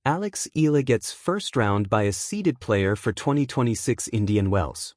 Eala gets first round by a seeded player for 2026 Indian Wells.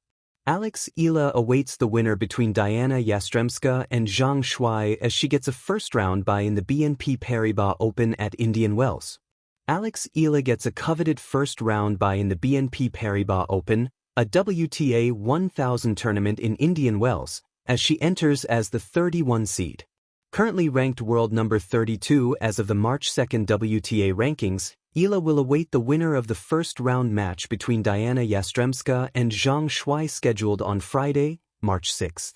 Eala awaits the winner between Diana Yastremska and Zhang Shuai as she gets a first round bye in the BNP Paribas Open at Indian Wells. Eala gets a coveted first round bye in the BNP Paribas Open, a WTA 1000 tournament in Indian Wells, as she enters as the 31 seed. Currently ranked world number 32 as of the March 2 WTA rankings, Eala will await the winner of the first-round match between Diana Yastremska and Zhang Shuai scheduled on Friday, March 6.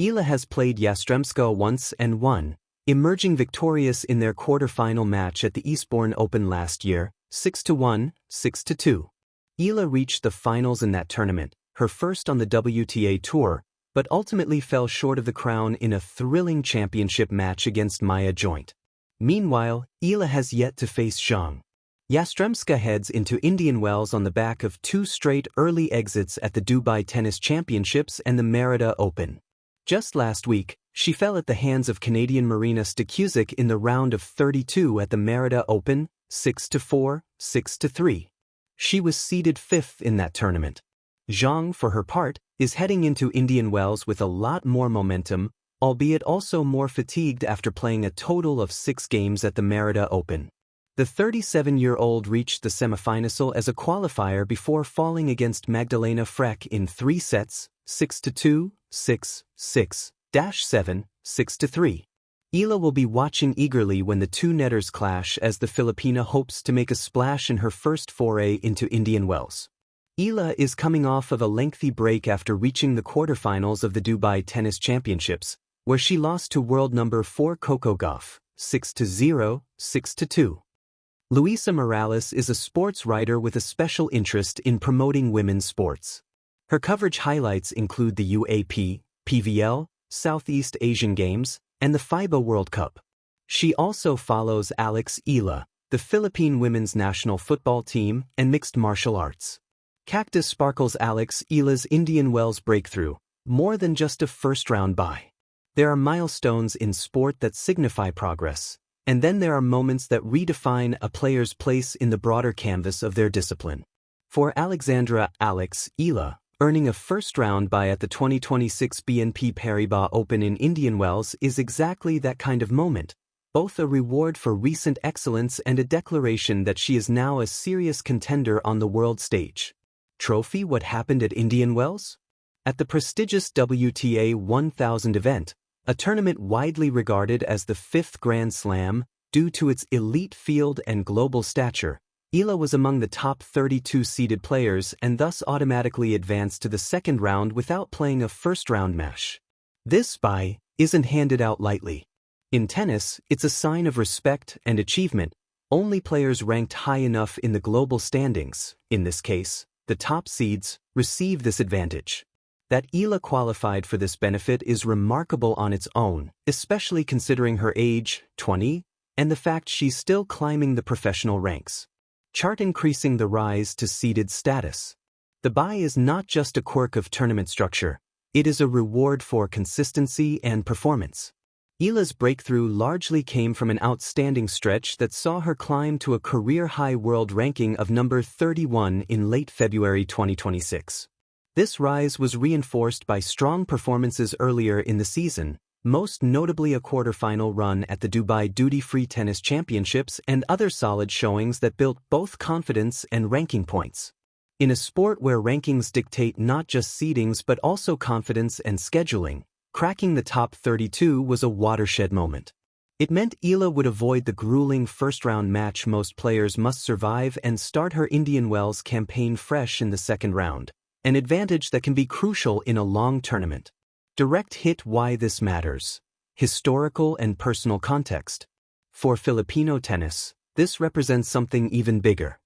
Eala has played Yastremska once and won, emerging victorious in their quarter-final match at the Eastbourne Open last year, 6-1, 6-2. Eala reached the finals in that tournament, her first on the WTA Tour, but ultimately fell short of the crown in a thrilling championship match against Maya Joint. Meanwhile, Eala has yet to face Zhang. Yastremska heads into Indian Wells on the back of 2 straight early exits at the Dubai Tennis Championships and the Merida Open. Just last week, she fell at the hands of Canadian Marina Stekusic in the round of 32 at the Merida Open, 6-4, 6-3. She was seeded 5th in that tournament. Zhang, for her part, is heading into Indian Wells with a lot more momentum, albeit also more fatigued after playing a total of 6 games at the Merida Open. The 37-year-old reached the semifinal as a qualifier before falling against Magdalena Frech in 3 sets, 6-2, 6-6, 7, 6-3. Eala will be watching eagerly when the two netters clash as the Filipina hopes to make a splash in her first foray into Indian Wells. Eala is coming off of a lengthy break after reaching the quarterfinals of the Dubai Tennis Championships, where she lost to world number 4 Coco Gauff, 6-0, 6-2. Luisa Morales is a sports writer with a special interest in promoting women's sports. Her coverage highlights include the UAP, PVL, Southeast Asian Games, and the FIBA World Cup. She also follows Eala, the Philippine women's national football team, and mixed martial arts. Cactus sparkles Eala's Indian Wells breakthrough, more than just a first-round bye. There are milestones in sport that signify progress, and then there are moments that redefine a player's place in the broader canvas of their discipline. For Alexandra Eala, earning a first-round bye at the 2026 BNP Paribas Open in Indian Wells is exactly that kind of moment, both a reward for recent excellence and a declaration that she is now a serious contender on the world stage. Trophy: what happened at Indian Wells? At the prestigious WTA 1000 event, a tournament widely regarded as the 5th Grand Slam, due to its elite field and global stature, Eala was among the top 32 seeded players and thus automatically advanced to the second round without playing a first-round match. This bye isn't handed out lightly. In tennis, it's a sign of respect and achievement. Only players ranked high enough in the global standings, in this case, the top seeds, receive this advantage. That Eala qualified for this benefit is remarkable on its own, especially considering her age, 20, and the fact she's still climbing the professional ranks. Chart increasing the rise to seeded status. The bye is not just a quirk of tournament structure, it is a reward for consistency and performance. Eala's breakthrough largely came from an outstanding stretch that saw her climb to a career-high world ranking of number 31 in late February 2026. This rise was reinforced by strong performances earlier in the season, most notably a quarterfinal run at the Dubai Duty-Free Tennis Championships and other solid showings that built both confidence and ranking points. In a sport where rankings dictate not just seedings but also confidence and scheduling, cracking the top 32 was a watershed moment. It meant Eala would avoid the grueling first-round match most players must survive and start her Indian Wells campaign fresh in the second round, an advantage that can be crucial in a long tournament. Direct hit: why this matters. Historical and personal context. For Filipino tennis, this represents something even bigger.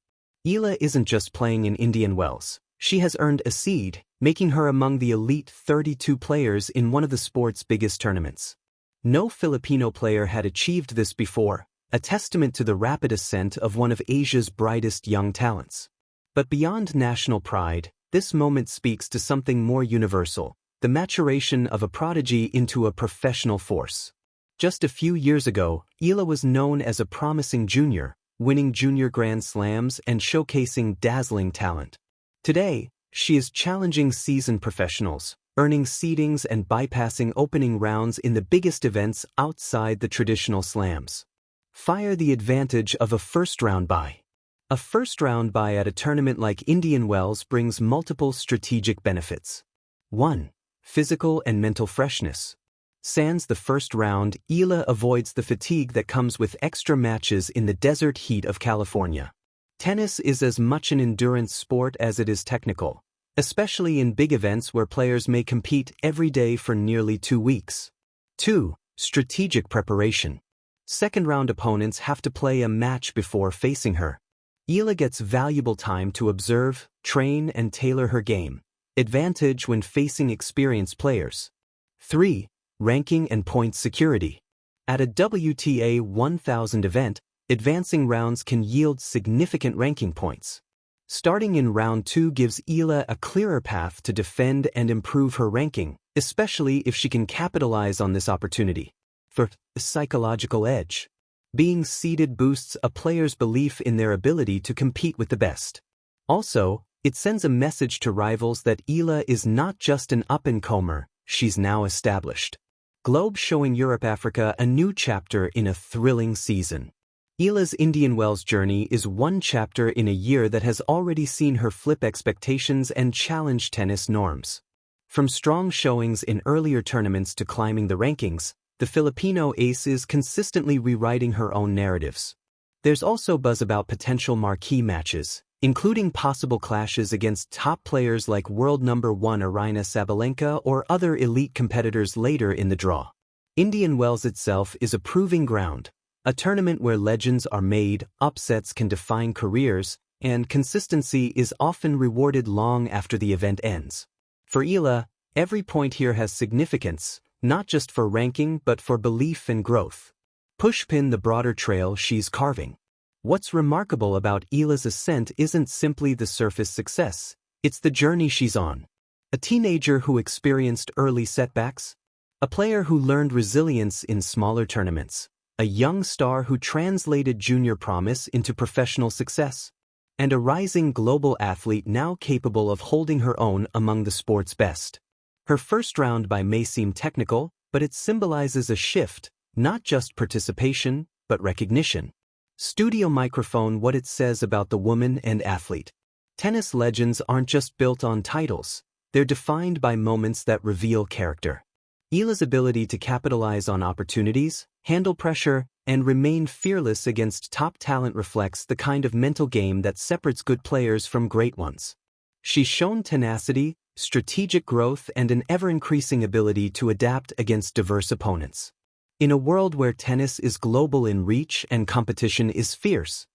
Eala isn't just playing in Indian Wells. She has earned a seed, making her among the elite 32 players in one of the sport's biggest tournaments. No Filipino player had achieved this before, a testament to the rapid ascent of one of Asia's brightest young talents. But beyond national pride, this moment speaks to something more universal: the maturation of a prodigy into a professional force. Just a few years ago, Eala was known as a promising junior, winning junior Grand Slams and showcasing dazzling talent. Today, she is challenging seasoned professionals, earning seedings and bypassing opening rounds in the biggest events outside the traditional slams. Fire the advantage of a first-round bye. A first-round bye at a tournament like Indian Wells brings multiple strategic benefits. 1. Physical and mental freshness. Sans the first round, Eala avoids the fatigue that comes with extra matches in the desert heat of California. Tennis is as much an endurance sport as it is technical, especially in big events where players may compete every day for nearly 2 weeks. 2. Strategic preparation. Second-round opponents have to play a match before facing her. Eala gets valuable time to observe, train, and tailor her game, advantage when facing experienced players. 3. Ranking and points security. At a WTA 1000 event, advancing rounds can yield significant ranking points. Starting in round 2 gives Eala a clearer path to defend and improve her ranking, especially if she can capitalize on this opportunity. For the psychological edge. Being seeded boosts a player's belief in their ability to compete with the best. Also, it sends a message to rivals that Eala is not just an up-and-comer, she's now established. Globe showing Europe-Africa a new chapter in a thrilling season. Eala's Indian Wells journey is one chapter in a year that has already seen her flip expectations and challenge tennis norms. From strong showings in earlier tournaments to climbing the rankings, the Filipino ace is consistently rewriting her own narratives. There's also buzz about potential marquee matches, including possible clashes against top players like world number 1 Aryna Sabalenka or other elite competitors later in the draw. Indian Wells itself is a proving ground, a tournament where legends are made, upsets can define careers, and consistency is often rewarded long after the event ends. For Eala, every point here has significance, not just for ranking but for belief and growth. Pushpin the broader trail she's carving. What's remarkable about Eala's ascent isn't simply the surface success, it's the journey she's on. A teenager who experienced early setbacks, a player who learned resilience in smaller tournaments, a young star who translated junior promise into professional success, and a rising global athlete now capable of holding her own among the sport's best. Her first round bye may seem technical, but it symbolizes a shift, not just participation, but recognition. Studio Microphone what it says about the woman and athlete. Tennis legends aren't just built on titles, they're defined by moments that reveal character. Eala's ability to capitalize on opportunities, handle pressure, and remain fearless against top talent reflects the kind of mental game that separates good players from great ones. She's shown tenacity, strategic growth, and an ever-increasing ability to adapt against diverse opponents. In a world where tennis is global in reach and competition is fierce,